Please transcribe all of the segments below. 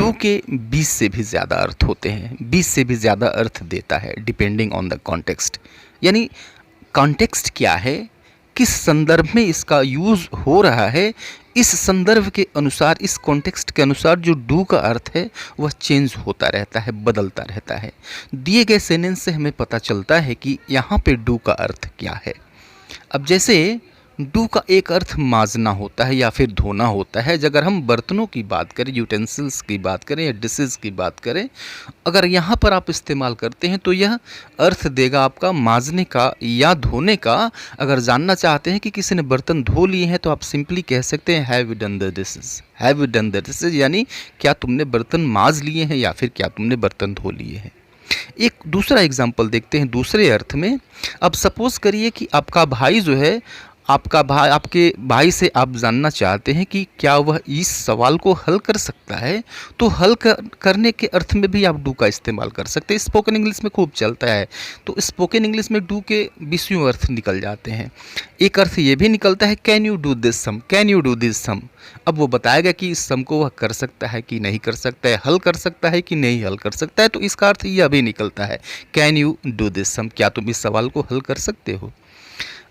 Do के 20 से भी ज़्यादा अर्थ होते हैं, 20 से भी ज़्यादा अर्थ देता है डिपेंडिंग ऑन द कॉन्टेक्स्ट। यानी कॉन्टेक्स्ट क्या है, किस संदर्भ में इसका यूज़ हो रहा है, इस संदर्भ के अनुसार, इस कॉन्टेक्स्ट के अनुसार जो डू का अर्थ है वह चेंज होता रहता है, बदलता रहता है। दिए गए सेंटेंस से हमें पता चलता है कि यहाँ पे डू का अर्थ क्या है। अब जैसे डू का एक अर्थ माजना होता है या फिर धोना होता है। अगर हम बर्तनों की बात करें, यूटेंसिल्स की बात करें या डिशेज़ की बात करें, अगर यहाँ पर आप इस्तेमाल करते हैं तो यह अर्थ देगा आपका माजने का या धोने का। अगर जानना चाहते हैं कि किसी ने बर्तन धो लिए हैं तो आप सिंपली कह सकते हैं have you done the dishes, have you done the dishes, यानी क्या तुमने बर्तन माज लिए हैं या फिर क्या तुमने बर्तन धो लिए हैं। एक दूसरा एग्जाम्पल देखते हैं दूसरे अर्थ में। अब सपोज़ करिए कि आपका भाई जो है, आपके भाई से आप जानना चाहते हैं कि क्या वह इस सवाल को हल कर सकता है, तो हल करने के अर्थ में भी आप डू का इस्तेमाल कर सकते हैं। स्पोकन इंग्लिश में खूब चलता है, तो स्पोकन इंग्लिश में डू के 20 अर्थ निकल जाते हैं। एक अर्थ ये भी निकलता है can you do this sum, can you do this sum. अब वो बताएगा कि इस सम को वह कर सकता है कि नहीं कर सकता है, हल कर सकता है कि नहीं हल कर सकता है, तो इसका अर्थ यह भी निकलता है कैन यू डू दिस सम, क्या तुम इस सवाल को हल कर सकते हो।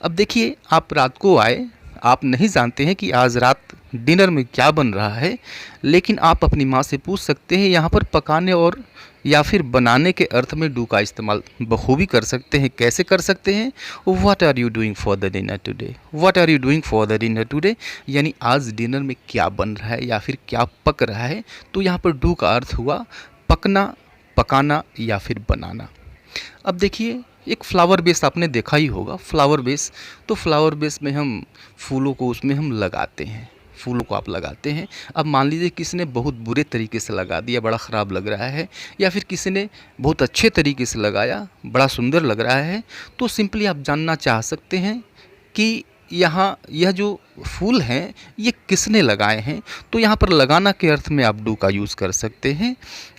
अब देखिए, आप रात को आए, आप नहीं जानते हैं कि आज रात डिनर में क्या बन रहा है, लेकिन आप अपनी माँ से पूछ सकते हैं। यहाँ पर पकाने और या फिर बनाने के अर्थ में डू का इस्तेमाल बखूबी कर सकते हैं। कैसे कर सकते हैं, what are you doing for the dinner today, what are you doing for the dinner today, यानी आज डिनर में क्या बन रहा है या फिर क्या पक रहा है। तो यहाँ पर डू का अर्थ हुआ पकना, पकाना या फिर बनाना। अब देखिए, एक फ्लावर बेस आपने देखा ही होगा, फ्लावर बेस। तो फ्लावर बेस में हम फूलों को उसमें हम लगाते हैं, फूलों को आप लगाते हैं। अब मान लीजिए किसी ने बहुत बुरे तरीके से लगा दिया, बड़ा ख़राब लग रहा है, या फिर किसी ने बहुत अच्छे तरीके से लगाया, बड़ा सुंदर लग रहा है, तो सिंपली आप जानना चाह सकते हैं कि यहाँ यह जो फूल हैं ये किसने लगाए हैं। तो यहाँ पर लगाना के अर्थ में आप डू का यूज़ कर सकते हैं।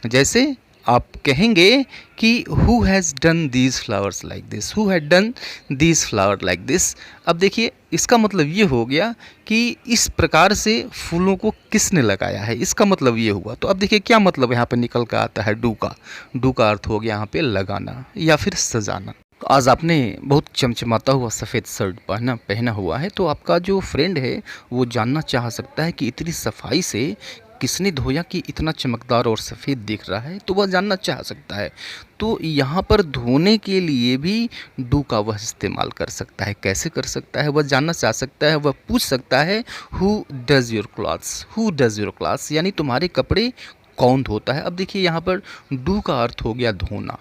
जैसे आप कहेंगे कि who has done these flowers like this, who had done these flower like this. अब देखिए, इसका मतलब ये हो गया कि इस प्रकार से फूलों को किसने लगाया है, इसका मतलब ये हुआ। तो अब देखिए क्या मतलब यहाँ पे निकल कर आता है डू का। डू का अर्थ हो गया यहाँ पे लगाना या फिर सजाना। तो आज आपने बहुत चमचमाता हुआ सफ़ेद शर्ट पहना हुआ है, तो आपका जो फ्रेंड है वो जानना चाह सकता है कि इतनी सफाई से किसने धोया कि इतना चमकदार और सफ़ेद दिख रहा है, तो वह जानना चाह सकता है। तो यहाँ पर धोने के लिए भी डू का वह इस्तेमाल कर सकता है। कैसे कर सकता है, वह जानना चाह सकता है, वह पूछ सकता है who does your clothes, who does your clothes, यानी तुम्हारे कपड़े कौन धोता है। अब देखिए, यहाँ पर डू का अर्थ हो गया धोना,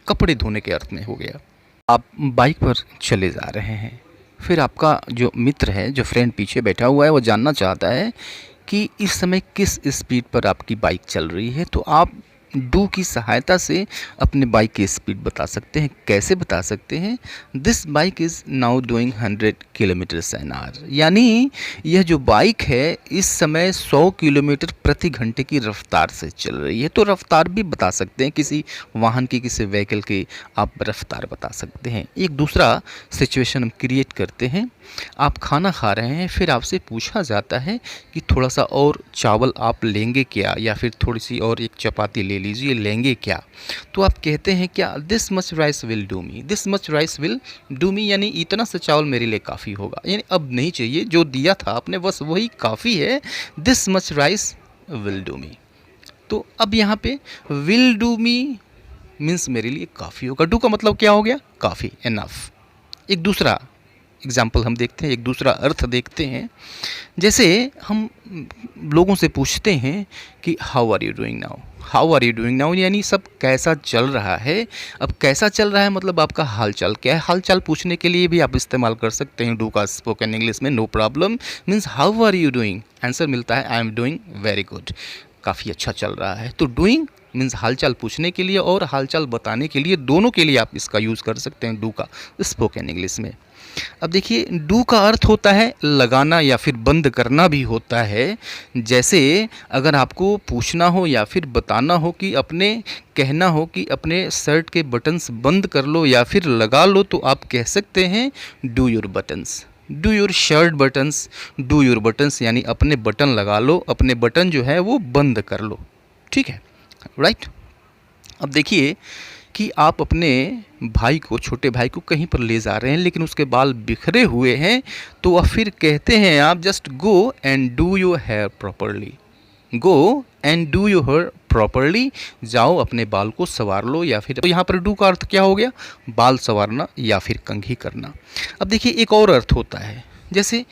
कपड़े धोने के अर्थ में हो गया। आप बाइक पर चले जा रहे हैं, फिर आपका जो मित्र है, जो फ्रेंड पीछे बैठा हुआ है, वो जानना चाहता है कि इस समय किस स्पीड पर आपकी बाइक चल रही है। तो आप डू की सहायता से अपने बाइक की स्पीड बता सकते हैं। कैसे बता सकते हैं, this bike is now doing 100 kilometres an hour, यानी यह जो बाइक है इस समय 100 किलोमीटर प्रति घंटे की रफ्तार से चल रही है। तो रफ्तार भी बता सकते हैं, किसी वाहन की, किसी व्हीकल की आप रफ्तार बता सकते हैं। एक दूसरा सिचुएशन हम क्रिएट करते हैं। आप खाना खा रहे हैं, फिर आपसे पूछा जाता है कि थोड़ा सा और चावल आप लेंगे क्या, या फिर थोड़ी सी और एक चपाती ले लीजिए, लेंगे क्या। तो आप कहते हैं क्या, this much rice will do me, this much rice will do me, यानी इतना सा चावल मेरे लिए काफ़ी होगा, यानी अब नहीं चाहिए, जो दिया था आपने बस वही काफ़ी है, this much rice will do me. तो अब यहाँ पे विल डू मी मीन्स मेरे लिए काफ़ी होगा। डू का मतलब क्या हो गया, काफ़ी, एनफ। एक दूसरा एग्जाम्पल हम देखते हैं, एक दूसरा अर्थ देखते हैं। जैसे हम लोगों से पूछते हैं कि how are you doing now, how are you doing now, यानी सब कैसा चल रहा है। अब कैसा चल रहा है मतलब आपका हालचाल क्या है। हालचाल पूछने के लिए भी आप इस्तेमाल कर सकते हैं डू का स्पोकन इंग्लिश में, no problem. Means how are you doing, answer मिलता है I am doing very good, काफ़ी अच्छा चल रहा है। तो डूइंग मीन्स हालचाल पूछने के लिए और हालचाल बताने के लिए, दोनों के लिए आप इसका यूज़ कर सकते हैं डू का स्पोकन इंग्लिश में। अब देखिए, डू का अर्थ होता है लगाना या फिर बंद करना भी होता है। जैसे अगर आपको पूछना हो या फिर बताना हो कि कहना हो कि अपने शर्ट के बटन्स बंद कर लो या फिर लगा लो, तो आप कह सकते हैं do your buttons, do your shirt buttons, do your buttons, यानी अपने बटन लगा लो, अपने बटन जो है वो बंद कर लो। ठीक है, राइट। अब देखिए कि आप अपने भाई को, छोटे भाई को कहीं पर ले जा रहे हैं लेकिन उसके बाल बिखरे हुए हैं, तो अब फिर कहते हैं आप just go and do your hair properly, go and do your hair properly, जाओ अपने बाल को संवार लो, या फिर तो यहाँ पर डू का अर्थ क्या हो गया, बाल संवारना या फिर कंघी करना। अब देखिए एक और अर्थ होता है, जैसे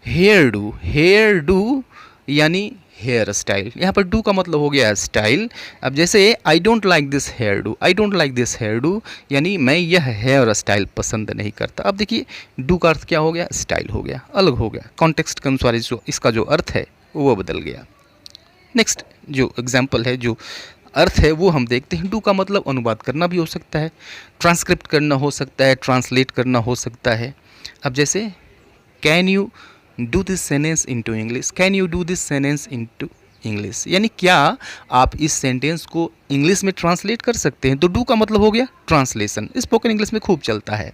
हेयर डू यानी हेयर स्टाइल, यहाँ पर डू का मतलब हो गया स्टाइल। अब जैसे I don't like this hairdo, I don't like this hairdo यानी मैं यह हेयर स्टाइल पसंद नहीं करता। अब देखिए डू का अर्थ क्या हो गया, स्टाइल हो गया, अलग हो गया, कॉन्टेक्स्ट के अनुसार जो इसका जो अर्थ है वो बदल गया। नेक्स्ट जो एग्जाम्पल है, जो अर्थ है वो हम देखते हैं। डू का मतलब अनुवाद करना भी हो सकता है, ट्रांसक्रिप्ट करना हो सकता है, ट्रांसलेट करना हो सकता है। अब जैसे can you do this sentence into English, can you do this sentence into English, यानी क्या आप इस सेंटेंस को इंग्लिश में ट्रांसलेट कर सकते हैं। तो डू का मतलब हो गया ट्रांसलेशन, स्पोकन इंग्लिश में खूब चलता है।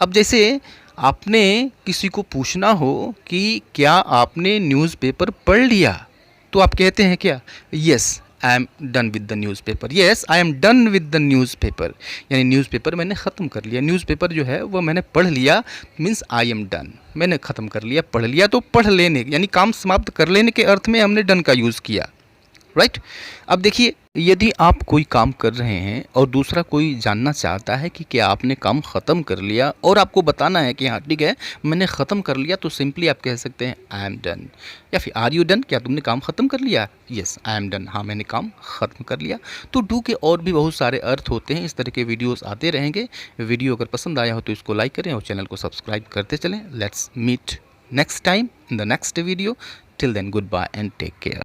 अब जैसे आपने किसी को पूछना हो कि क्या आपने न्यूज़पेपर पढ़ लिया, तो आप कहते हैं क्या, yes I am done with the newspaper, yes I am done with the newspaper, यानी न्यूज़पेपर मैंने ख़त्म कर लिया, न्यूज़पेपर जो है वो मैंने पढ़ लिया, मीन्स आई एम डन, मैंने ख़त्म कर लिया। पढ़ लिया तो पढ़ लेने यानी काम समाप्त कर लेने के अर्थ में हमने डन का यूज़ किया, राइट। अब देखिए यदि आप कोई काम कर रहे हैं और दूसरा कोई जानना चाहता है कि क्या आपने काम ख़त्म कर लिया और आपको बताना है कि हाँ ठीक है मैंने ख़त्म कर लिया, तो सिंपली आप कह सकते हैं आई एम डन, या फिर आर यू डन, क्या तुमने काम ख़त्म कर लिया, यस आई एम डन, हाँ मैंने काम ख़त्म कर लिया। तो डू के और भी बहुत सारे अर्थ होते हैं। इस तरह के वीडियोज़ आते रहेंगे। वीडियो अगर पसंद आया हो तो इसको लाइक करें और चैनल को सब्सक्राइब करते चलें। Let's meet next time in the next video. Till then goodbye and take care.